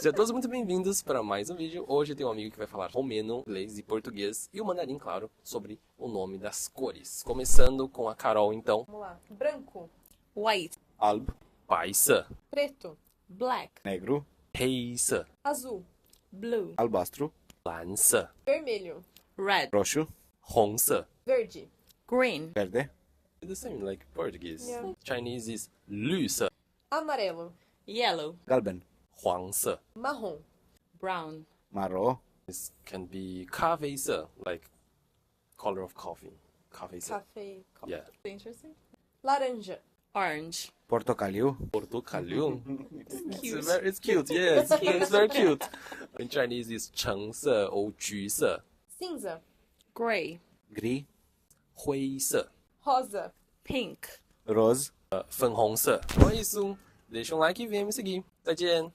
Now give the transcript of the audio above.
Sejam todos muito bem-vindos para mais um vídeo. Hoje tem um amigo que vai falar romeno, inglês e português e o mandarim, claro, sobre o nome das cores. Começando com a Carol, então. Vamos lá. Branco, White, alb, Paisa, preto, black, negro, Reisa, azul, blue, albastro, Lança, vermelho, red, roxo, Hongsa. verde, green, verde, The same like Portuguese. Yeah. Chinese is 绿色, amarelo, yellow, galben, 黄色. marrom, brown, marrom, This can be 咖啡色, like color of coffee. 咖啡色. café, Yeah. interesting, laranja, orange, portocaliu, Portocaliu. cute. It's cute, yeah, it's very cute. In Chinese is 橙色 or 橘色, cinza, gray, gris, 灰色, rosa. pink. rose. 粉红色. Então é isso. Deixa um like e venha me seguir. 再见.